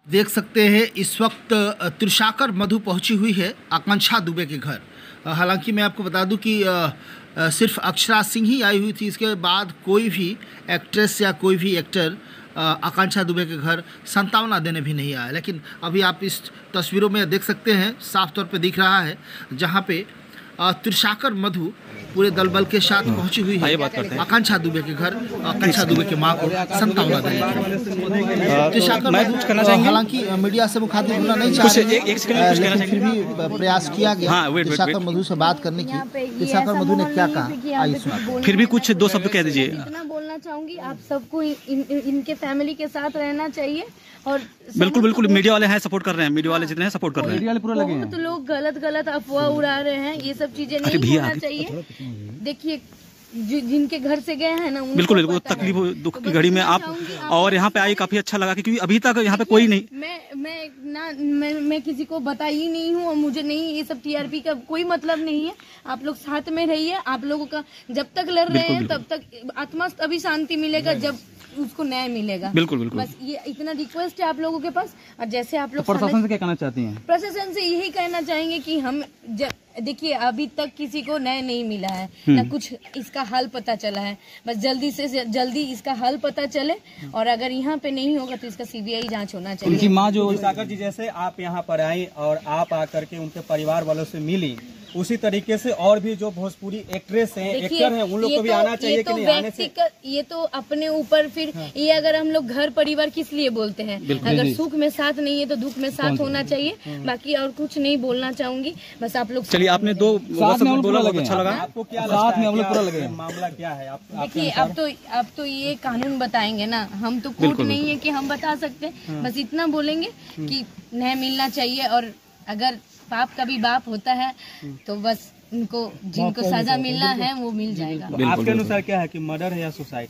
देख सकते हैं इस वक्त त्रिशाकर मधु पहुंची हुई है आकांक्षा दुबे के घर। हालांकि मैं आपको बता दूं कि सिर्फ अक्षरा सिंह ही आई हुई थी, इसके बाद कोई भी एक्ट्रेस या कोई भी एक्टर आकांक्षा दुबे के घर सांत्वना देने भी नहीं आया। लेकिन अभी आप इस तस्वीरों में देख सकते हैं, साफ तौर पे दिख रहा है जहां पे त्रिशाकर मधु पूरे दलबल के साथ पहुंची हुई है आकांक्षा दुबे के घर, आकांक्षा दुबे की मां को सांत्वना देने। त्रिशाकर मधु हालांकि मीडिया से मुखातिब होना नहीं चाह रहे, लेकिन फिर भी प्रयास किया गया त्रिशाकर मधु से बात करने की। त्रिशाकर मधु ने क्या कहा, आइए सुनाते। फिर भी कुछ दो शब्द कह दीजिए। इतना बोलना चाहूंगी, आप सबको इनके फैमिली के साथ रहना चाहिए। और बिल्कुल बिल्कुल मीडिया वाले हैं, सपोर्ट कर रहे हैं, मीडिया वाले जितने हैं सपोर्ट कर रहे हैं। मीडिया वाले पूरा लगे हैं। तो लोग गलत अफवाह उड़ा रहे हैं, ये सब चीजें नहीं होना चाहिए। देखिए जिनके घर से गए हैं ना, बिल्कुल बिल्कुल तकलीफ दुख की घड़ी में आप और यहाँ पे आए, काफी अच्छा लगा क्योंकि अभी तक यहाँ पे कोई नहीं। मैं किसी को बताई नहीं हूँ और मुझे नहीं, ये सब टीआरपी का कोई मतलब नहीं है। आप लोग साथ में रहिए। आप लोगों का जब तक लड़ रहे हैं तब तक आत्मा अभी शांति मिलेगा जब उसको न्याय मिलेगा। बिल्कुल बिल्कुल बस ये इतना रिक्वेस्ट है आप लोगों के पास। और जैसे आप लोग प्रशासन से क्या कहना चाहती हैं? प्रशासन से यही कहना चाहेंगे कि हम देखिए अभी तक किसी को न्याय नहीं मिला है, ना कुछ इसका हल पता चला है। बस जल्दी से जल्दी इसका हल पता चले, और अगर यहाँ पे नहीं होगा तो इसका सीबीआई जांच होना चाहिए। उनकी माँ जो सागर जी, जैसे आप यहाँ पर आई और आप आकर के उनके परिवार वालों से मिली, उसी तरीके से और भी जो भोजपुरी एक्ट्रेस हैं, एक्टर हैं, उन लोग को भी आना चाहिए कि नहीं आने से? ये तो अपने ऊपर फिर ये अगर हम लोग घर परिवार किस लिए बोलते हैं, अगर सुख में साथ नहीं है तो दुख में साथ होना चाहिए। बाकी और कुछ नहीं बोलना चाहूंगी। बस आप लोग चलिए, आपने दो बोला, बहुत अच्छा लगा। आपको क्या साथ में हम लोग पूरा लगे, मामला क्या है? देखिए अब तो ये कानून बताएंगे ना, हम तो कोर्ट नहीं है कि हम बता सकते। बस इतना बोलेंगे कि न्याय मिलना चाहिए, और अगर बाप का भी बाप होता है तो बस उनको जिनको सजा मिलना है वो मिल जाएगा। आपके अनुसार क्या है कि मर्डर है या सुसाइड?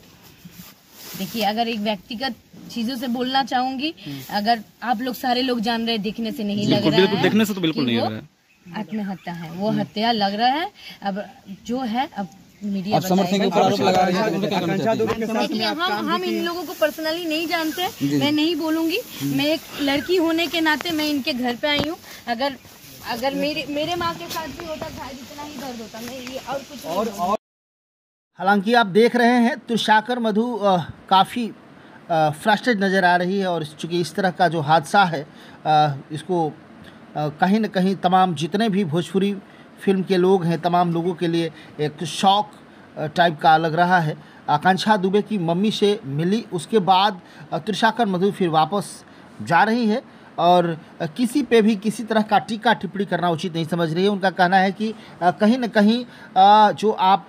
देखिए अगर एक व्यक्तिगत चीजों से बोलना चाहूंगी, अगर आप लोग सारे लोग जान रहे, देखने से नहीं लग रहा है, देखने से तो बिल्कुल नहीं लग रहा है आत्महत्या है, वो हत्या लग रहा है। अब जो है अब मीडिया समर्थन के ऊपर आरोप लगा रहे हैं। देखिए हम इन लोगों को पर्सनली नहीं जानते, मैं नहीं बोलूंगी। मैं एक लड़की होने के नाते मैं इनके घर पे आई हूँ। अगर मेरे माँ के साथ भी होता था इतना ही दर्द होता, मैं ये और कुछ और। हालांकि आप देख रहे हैं त्रिशाकर मधु काफ़ी फ्रस्ट्रेट नज़र आ रही है, और चूँकि इस तरह का जो हादसा है इसको कहीं न कहीं तमाम जितने भी भोजपुरी फिल्म के लोग हैं, तमाम लोगों के लिए एक शॉक टाइप का लग रहा है। आकांक्षा दुबे की मम्मी से मिली, उसके बाद त्रिशाकर मधु फिर वापस जा रही है, और किसी पे भी किसी तरह का टीका टिप्पणी करना उचित नहीं समझ रही है। उनका कहना है कि कहीं न कहीं जो आप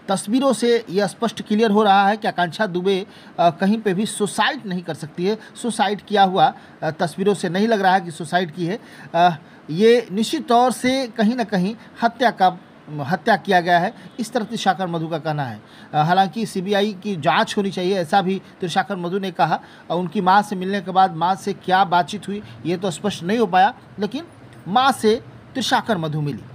तस्वीरों से ये स्पष्ट क्लियर हो रहा है कि आकांक्षा दुबे कहीं पे भी सुसाइड नहीं कर सकती है। सुसाइड किया हुआ तस्वीरों से नहीं लग रहा है कि सुसाइड की है। ये निश्चित तौर से कहीं ना कहीं हत्या किया गया है, इस तरह त्रिशाकर मधु का कहना है। हालांकि सीबीआई की जांच होनी चाहिए, ऐसा भी त्रिशाकर मधु ने कहा। उनकी मां से मिलने के बाद मां से क्या बातचीत हुई ये तो स्पष्ट नहीं हो पाया, लेकिन मां से त्रिशाकर मधु मिली।